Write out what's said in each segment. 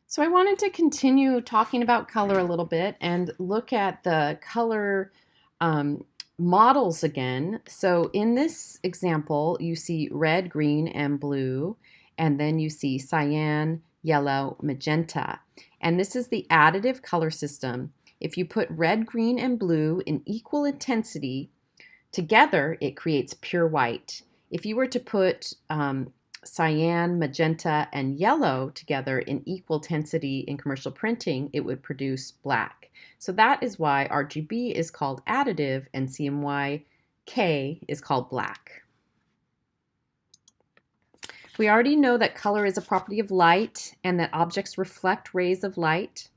So I wanted to continue talking about color a little bit and look at the color um, models again. So in this example, you see red, green, and blue, and then you see cyan, yellow, magenta. And this is the additive color system. If you put red, green, and blue in equal intensity together, it creates pure white. If you were to put cyan, magenta, and yellow together in equal intensity in commercial printing, it would produce black. So that is why RGB is called additive and CMYK is called black. We already know that color is a property of light and that objects reflect rays of light.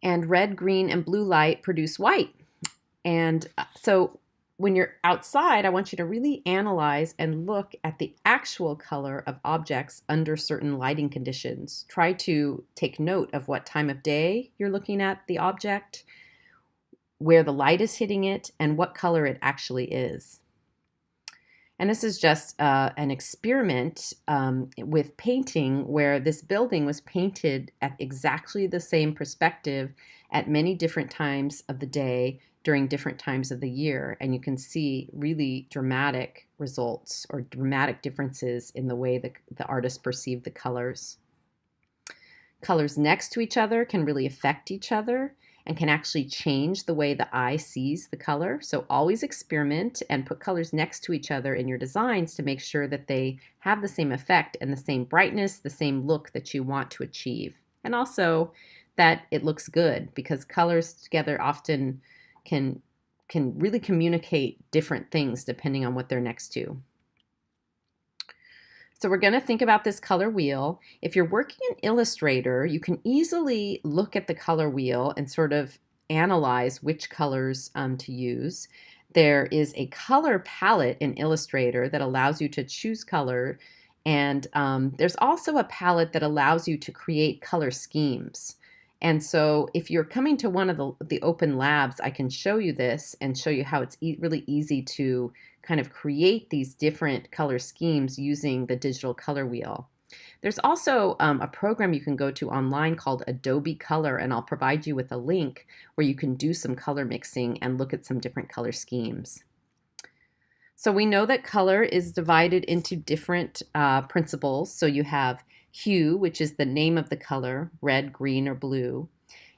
And red, green, and blue light produce white. And so when you're outside, I want you to really analyze and look at the actual color of objects under certain lighting conditions. Try to take note of what time of day you're looking at the object, where the light is hitting it, and what color it actually is. And this is just an experiment with painting where this building was painted at exactly the same perspective at many different times of the day during different times of the year. And you can see really dramatic results or dramatic differences in the way the artist perceived the colors. Colors next to each other can really affect each other and can actually change the way the eye sees the color. So always experiment and put colors next to each other in your designs to make sure that they have the same effect and the same brightness, the same look that you want to achieve. And also that it looks good, because colors together often can really communicate different things depending on what they're next to. So we're going to think about this color wheel. If you're working in Illustrator, you can easily look at the color wheel and sort of analyze which colors to use. There is a color palette in Illustrator that allows you to choose color, and there's also a palette that allows you to create color schemes. And so if you're coming to one of the open labs, I can show you this and show you how it's really easy to kind of create these different color schemes using the digital color wheel. There's also a program you can go to online called Adobe Color, and I'll provide you with a link where you can do some color mixing and look at some different color schemes. So we know that color is divided into different principles. So you have hue, which is the name of the color, red, green, or blue.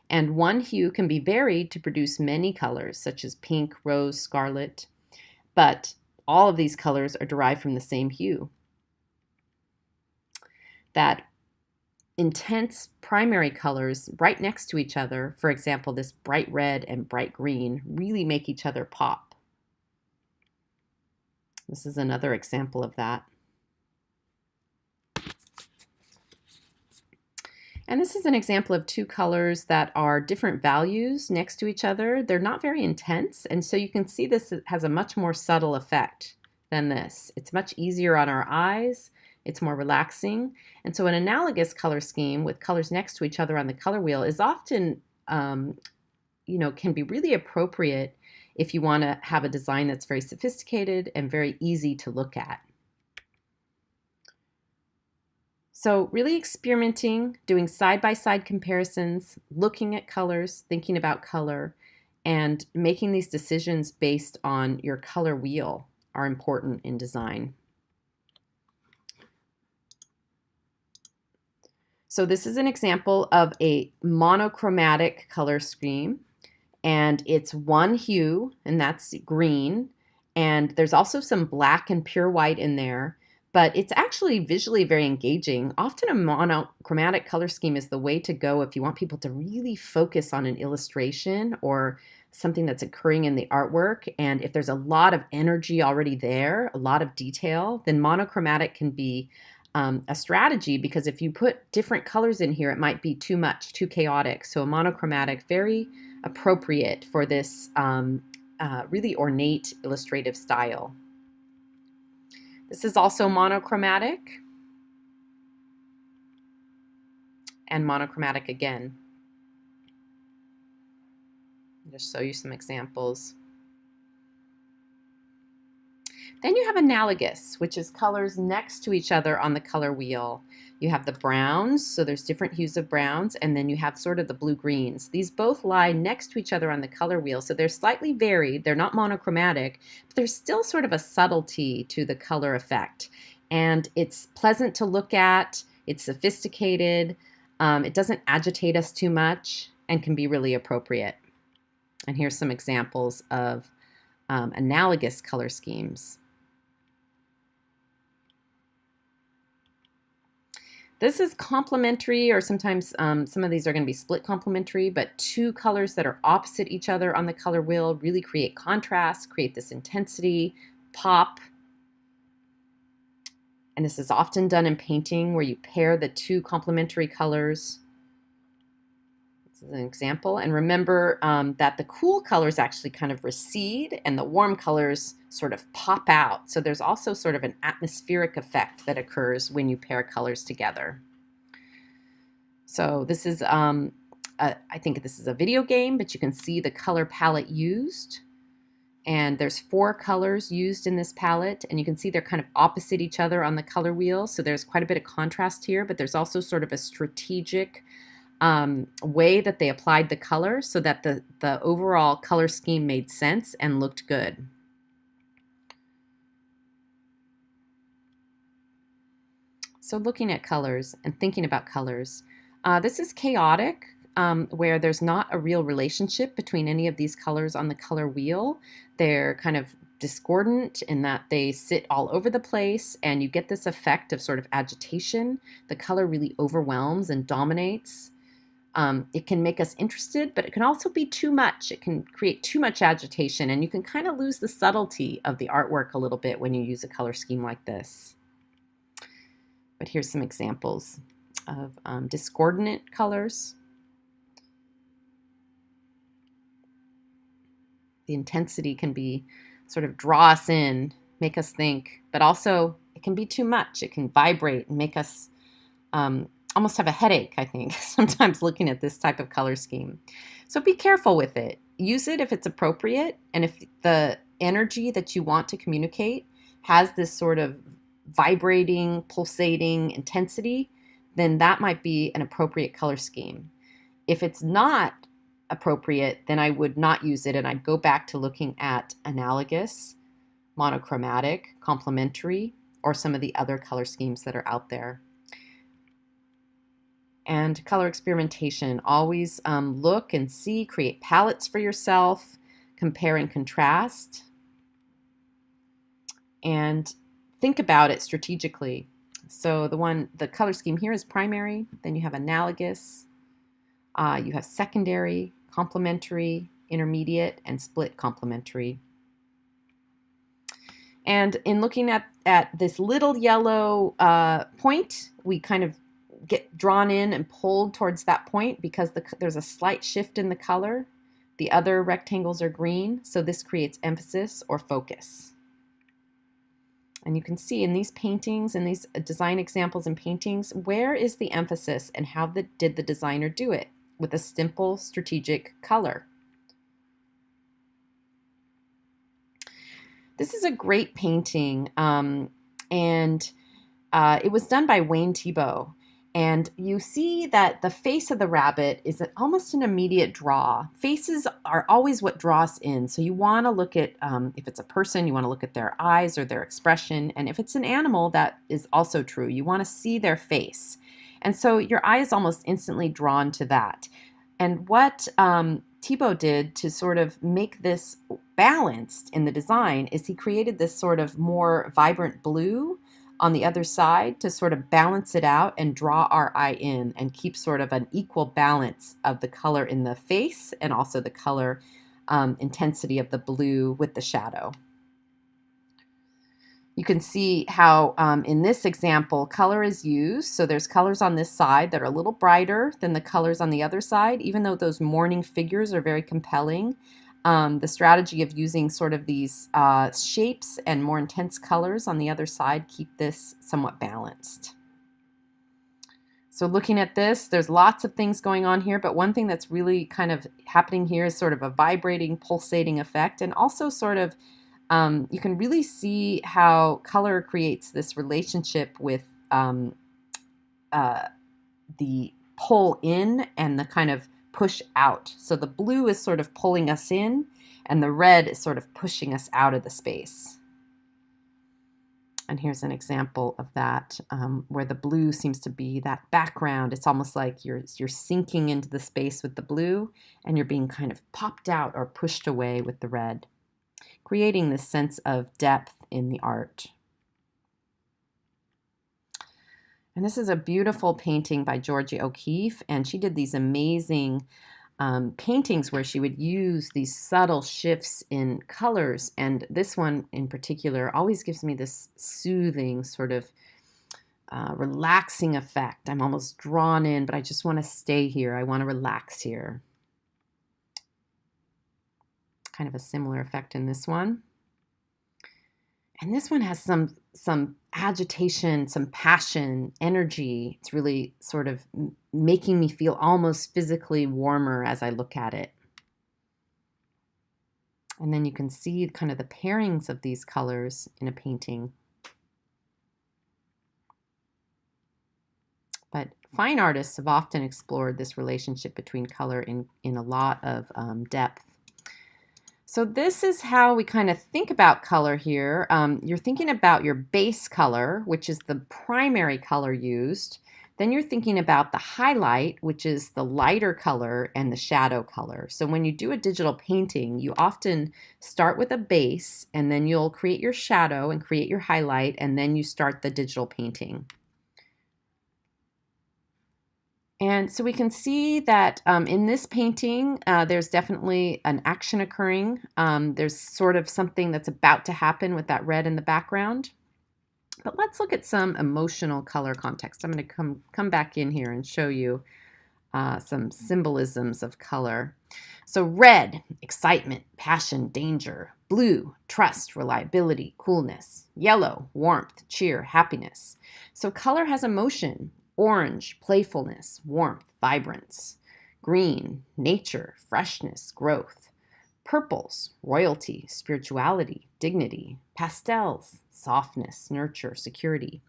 And one hue can be varied to produce many colors, such as pink, rose, scarlet. But all of these colors are derived from the same hue. That intense primary colors right next to each other, for example, this bright red and bright green, really make each other pop. This is another example of that. And this is an example of two colors that are different values next to each other. They're not very intense, and so you can see this has a much more subtle effect than this. It's much easier on our eyes. It's more relaxing. And so an analogous color scheme with colors next to each other on the color wheel is often, can be really appropriate if you want to have a design that's very sophisticated and very easy to look at. So really experimenting, doing side-by-side comparisons, looking at colors, thinking about color, and making these decisions based on your color wheel are important in design. So this is an example of a monochromatic color scheme, and it's one hue, and that's green, and there's also some black and pure white in there. But it's actually visually very engaging. Often a monochromatic color scheme is the way to go if you want people to really focus on an illustration or something that's occurring in the artwork. And if there's a lot of energy already there, a lot of detail, then monochromatic can be a strategy, because if you put different colors in here, it might be too much, too chaotic. So a monochromatic, very appropriate for this really ornate illustrative style. This is also monochromatic and monochromatic again. I'll just show you some examples. Then you have analogous, which is colors next to each other on the color wheel. You have the browns, so there's different hues of browns, and then you have sort of the blue-greens. These both lie next to each other on the color wheel, so they're slightly varied. They're not monochromatic, but there's still sort of a subtlety to the color effect. And it's pleasant to look at, it's sophisticated, it doesn't agitate us too much, and can be really appropriate. And here's some examples of analogous color schemes. This is complementary, or sometimes some of these are going to be split complementary, but two colors that are opposite each other on the color wheel really create contrast, create this intensity, pop. And this is often done in painting where you pair the two complementary colors. This is an example. And remember that the cool colors actually kind of recede and the warm colors sort of pop out. So there's also sort of an atmospheric effect that occurs when you pair colors together. So this is, I think this is a video game, but you can see the color palette used. And there's 4 colors used in this palette, and you can see they're kind of opposite each other on the color wheel. So there's quite a bit of contrast here, but there's also sort of a strategic way that they applied the color so that the overall color scheme made sense and looked good. So looking at colors and thinking about colors, this is chaotic, where there's not a real relationship between any of these colors on the color wheel. They're kind of discordant in that they sit all over the place, and you get this effect of sort of agitation. The color really overwhelms and dominates. It can make us interested, but it can also be too much. It can create too much agitation, and you can kind of lose the subtlety of the artwork a little bit when you use a color scheme like this. But here's some examples of discordant colors. The intensity can be sort of draw us in, make us think, but also it can be too much. It can vibrate and make us almost have a headache, I think, sometimes looking at this type of color scheme. So be careful with it. Use it if it's appropriate, and if the energy that you want to communicate has this sort of vibrating, pulsating intensity, then that might be an appropriate color scheme. If it's not appropriate, then I would not use it, and I'd go back to looking at analogous, monochromatic, complementary, or some of the other color schemes that are out there. And color experimentation. Always look and see, create palettes for yourself, compare and contrast, and think about it strategically. So the color scheme here is primary, then you have analogous, you have secondary, complementary, intermediate, and split complementary. And in looking at this little yellow point, we kind of get drawn in and pulled towards that point because there's a slight shift in the color. The other rectangles are green, so this creates emphasis or focus. And you can see in these paintings, in these design examples and paintings, where is the emphasis and how did the designer do it with a simple strategic color. This is a great painting, and it was done by Wayne Thiebaud. And you see that the face of the rabbit is almost an immediate draw. Faces are always what draws in. So you want to look at, if it's a person, you want to look at their eyes or their expression. And if it's an animal, that is also true. You want to see their face. And so your eye is almost instantly drawn to that. And what Thiebaud did to sort of make this balanced in the design is he created this sort of more vibrant blue on the other side to sort of balance it out and draw our eye in and keep sort of an equal balance of the color in the face and also the color intensity of the blue with the shadow. You can see how in this example color is used. So there's colors on this side that are a little brighter than the colors on the other side, even though those morning figures are very compelling. The strategy of using sort of these shapes and more intense colors on the other side keep this somewhat balanced. So looking at this, there's lots of things going on here, but one thing that's really kind of happening here is sort of a vibrating, pulsating effect, and also sort of you can really see how color creates this relationship with the pull in and the kind of push out. So the blue is sort of pulling us in, and the red is sort of pushing us out of the space. And here's an example of that, where the blue seems to be that background. It's almost like you're sinking into the space with the blue, and you're being kind of popped out or pushed away with the red, creating this sense of depth in the art. And this is a beautiful painting by Georgia O'Keeffe, and she did these amazing paintings where she would use these subtle shifts in colors. And this one in particular always gives me this soothing sort of relaxing effect. I'm almost drawn in, but I just want to stay here. I want to relax here. Kind of a similar effect in this one. And this one has some agitation, some passion, energy. It's really sort of making me feel almost physically warmer as I look at it. And then you can see kind of the pairings of these colors in a painting. But fine artists have often explored this relationship between color in a lot of depth. So this is how we kind of think about color here. You're thinking about your base color, which is the primary color used. Then you're thinking about the highlight, which is the lighter color, and the shadow color. So when you do a digital painting, you often start with a base, and then you'll create your shadow and create your highlight, and then you start the digital painting. And so we can see that in this painting, there's definitely an action occurring. There's sort of something that's about to happen with that red in the background. But let's look at some emotional color context. I'm going to come back in here and show you some symbolisms of color. So red, excitement, passion, danger. Blue, trust, reliability, coolness. Yellow, warmth, cheer, happiness. So color has emotion. Orange, playfulness, warmth, vibrance. Green, nature, freshness, growth. Purples, royalty, spirituality, dignity. Pastels, softness, nurture, security.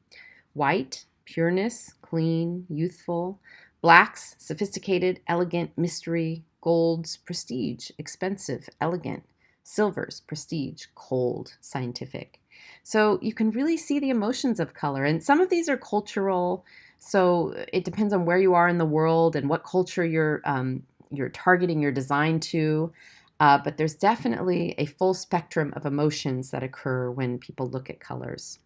White, pureness, clean, youthful. Blacks, sophisticated, elegant, mystery. Golds, prestige, expensive, elegant. Silvers, prestige, cold, scientific. So you can really see the emotions of color. And some of these are cultural. So it depends on where you are in the world and what culture you're targeting your design to. But there's definitely a full spectrum of emotions that occur when people look at colors.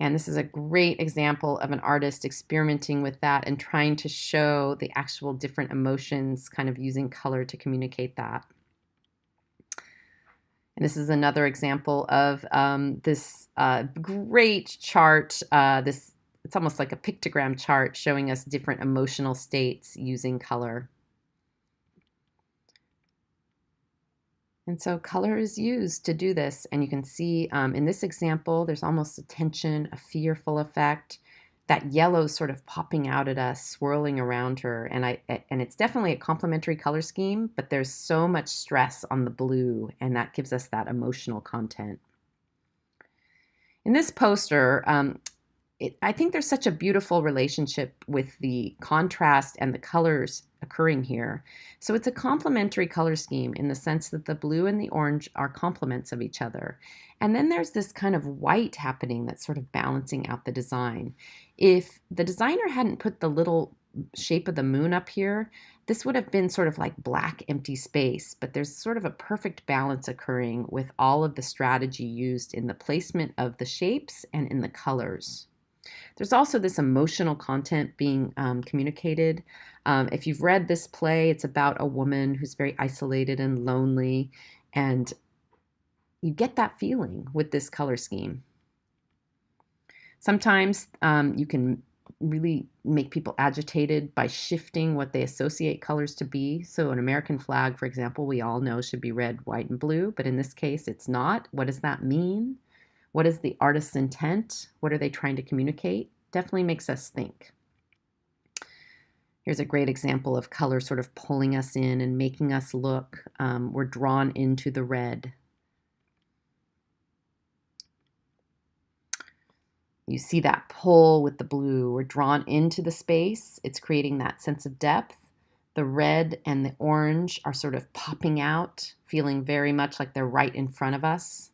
And this is a great example of an artist experimenting with that and trying to show the actual different emotions, kind of using color to communicate that. And this is another example of this great chart, it's almost like a pictogram chart showing us different emotional states using color. And so color is used to do this. And you can see in this example, there's almost a tension, a fearful effect. That yellow sort of popping out at us, swirling around her. And it's definitely a complementary color scheme, but there's so much stress on the blue, and that gives us that emotional content. In this poster, I think there's such a beautiful relationship with the contrast and the colors occurring here. So it's a complementary color scheme in the sense that the blue and the orange are complements of each other. And then there's this kind of white happening that's sort of balancing out the design. If the designer hadn't put the little shape of the moon up here, this would have been sort of like black empty space, but there's sort of a perfect balance occurring with all of the strategy used in the placement of the shapes and in the colors. There's also this emotional content being communicated. If you've read this play, it's about a woman who's very isolated and lonely, and you get that feeling with this color scheme. Sometimes you can really make people agitated by shifting what they associate colors to be. So an American flag, for example, we all know should be red, white, and blue, but in this case, it's not. What does that mean? What is the artist's intent? What are they trying to communicate? Definitely makes us think. Here's a great example of color sort of pulling us in and making us look. We're drawn into the red. You see that pull with the blue. We're drawn into the space. It's creating that sense of depth. The red and the orange are sort of popping out, feeling very much like they're right in front of us.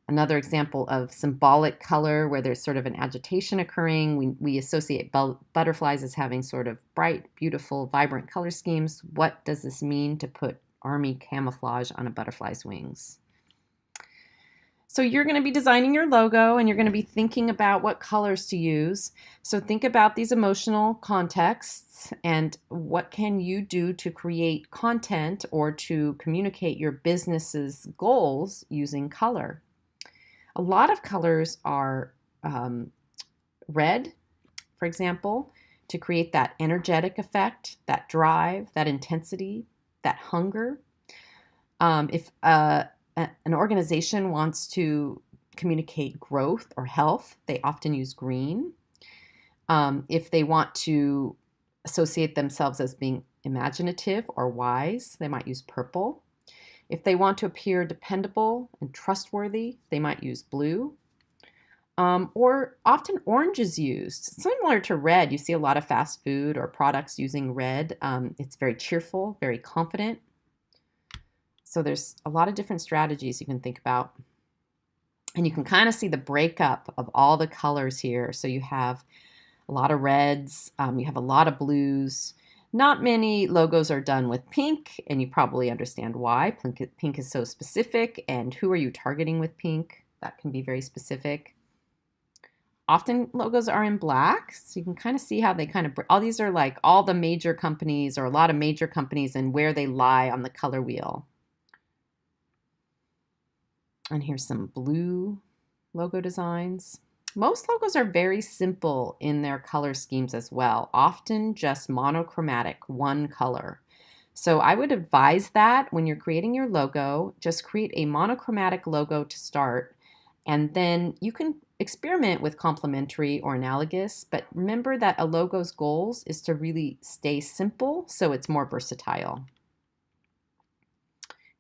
Another example of symbolic color where there's sort of an agitation occurring. We associate butterflies as having sort of bright, beautiful, vibrant color schemes. What does this mean to put army camouflage on a butterfly's wings? So you're going to be designing your logo and you're going to be thinking about what colors to use. So think about these emotional contexts and what can you do to create content or to communicate your business's goals using color. A lot of colors are red, for example, to create that energetic effect, that drive, that intensity, that hunger. If an organization wants to communicate growth or health, they often use green. If they want to associate themselves as being imaginative or wise, they might use purple. If they want to appear dependable and trustworthy, they might use blue. Or often orange is used. Similar to red, you see a lot of fast food or products using red. It's very cheerful, very confident. So there's a lot of different strategies you can think about. And you can kind of see the breakup of all the colors here. So you have a lot of reds, you have a lot of blues. Not many logos are done with pink, and you probably understand why. Pink is so specific, and who are you targeting with pink? That can be very specific. Often logos are in black, so you can kind of see how they kind of, all these are like all the major companies or a lot of major companies and where they lie on the color wheel. And here's some blue logo designs. Most logos are very simple in their color schemes as well, often just monochromatic, one color. So I would advise that when you're creating your logo, just create a monochromatic logo to start, and then you can experiment with complementary or analogous, but remember that a logo's goals is to really stay simple so it's more versatile.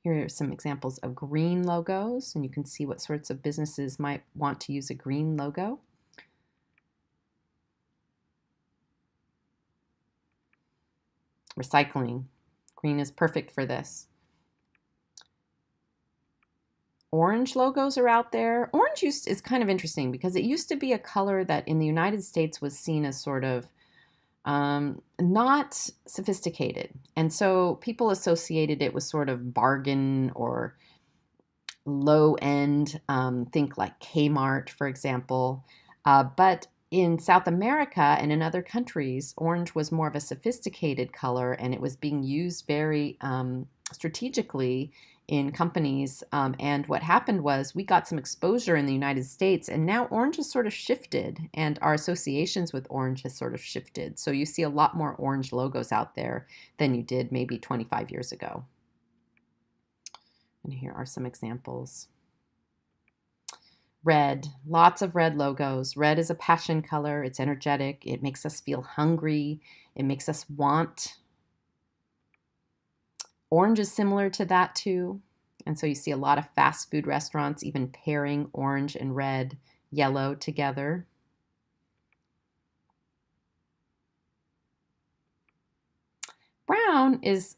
Here are some examples of green logos, and you can see what sorts of businesses might want to use a green logo. Recycling. Green is perfect for this. Orange logos are out there. Orange is kind of interesting because it used to be a color that in the United States was seen as sort of not sophisticated. And so people associated it with sort of bargain or low end, think like Kmart, for example. But in South America and in other countries, orange was more of a sophisticated color and it was being used very strategically in companies. And what happened was we got some exposure in the United States, and now orange has sort of shifted, and our associations with orange has sort of shifted. So you see a lot more orange logos out there than you did maybe 25 years ago. And here are some examples. Red, lots of red logos. Red is a passion color. It's energetic. It makes us feel hungry. It makes us want. Orange is similar to that too. And so you see a lot of fast food restaurants even pairing orange and red, yellow together. Brown is,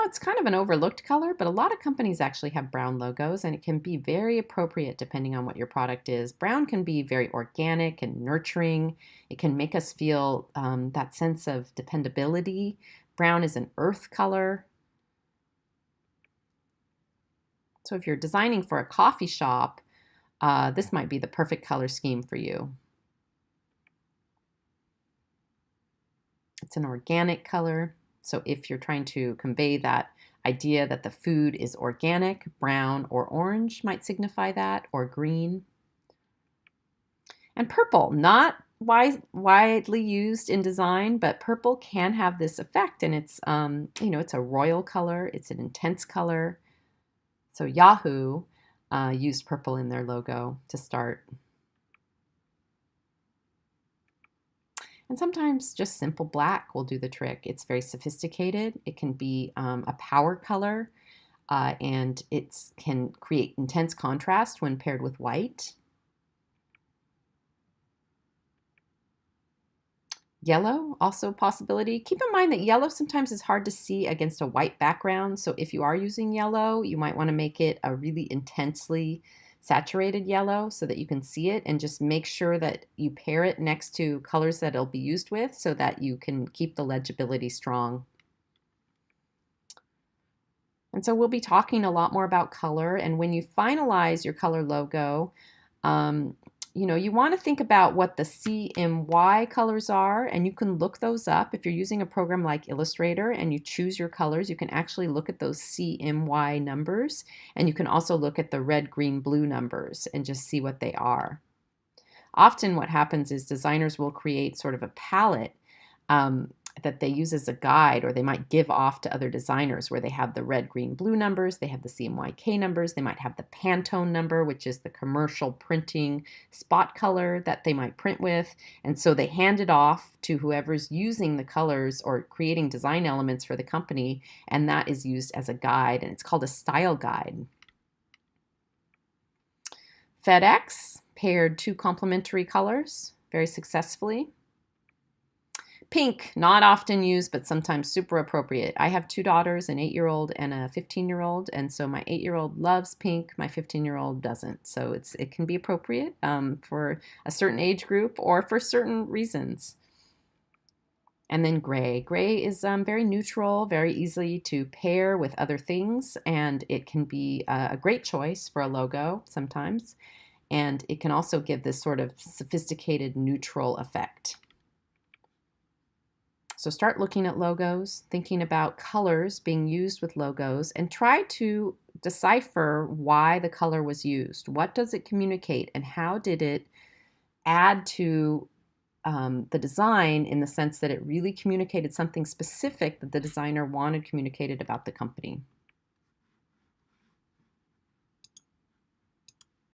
it's kind of an overlooked color, but a lot of companies actually have brown logos, and it can be very appropriate depending on what your product is. Brown can be very organic and nurturing. It can make us feel that sense of dependability. Brown is an earth color. So if you're designing for a coffee shop, this might be the perfect color scheme for you. It's an organic color. So if you're trying to convey that idea that the food is organic, brown or orange might signify that, or green. And purple, not widely used in design, but purple can have this effect, and it's it's a royal color, it's an intense color. So Yahoo used purple in their logo to start. And sometimes just simple black will do the trick. It's very sophisticated. It can be a power color, and it can create intense contrast when paired with white. Yellow, also a possibility. Keep in mind that yellow sometimes is hard to see against a white background. So if you are using yellow, you might want to make it a really intensely saturated yellow so that you can see it, and just make sure that you pair it next to colors that it'll be used with so that you can keep the legibility strong. And so we'll be talking a lot more about color. And when you finalize your color logo, um, you want to think about what the CMY colors are, and you can look those up. If you're using a program like Illustrator and you choose your colors, you can actually look at those CMY numbers, and you can also look at the red, green, blue numbers and just see what they are. Often what happens is designers will create sort of a palette um, that they use as a guide, or they might give off to other designers, where they have the red, green, blue numbers, they have the CMYK numbers, they might have the Pantone number, which is the commercial printing spot color that they might print with. And so they hand it off to whoever's using the colors or creating design elements for the company, and that is used as a guide, and it's called a style guide. FedEx paired two complementary colors very successfully. Pink, not often used, but sometimes super appropriate. I have two daughters, an 8-year-old and a 15-year-old, and so my 8-year-old loves pink, my 15-year-old doesn't. So it can be appropriate for a certain age group or for certain reasons. And then gray. Gray is very neutral, very easy to pair with other things, and it can be a great choice for a logo sometimes. And it can also give this sort of sophisticated neutral effect. So start looking at logos, thinking about colors being used with logos, and try to decipher why the color was used. What does it communicate, and how did it add to the design, in the sense that it really communicated something specific that the designer wanted communicated about the company?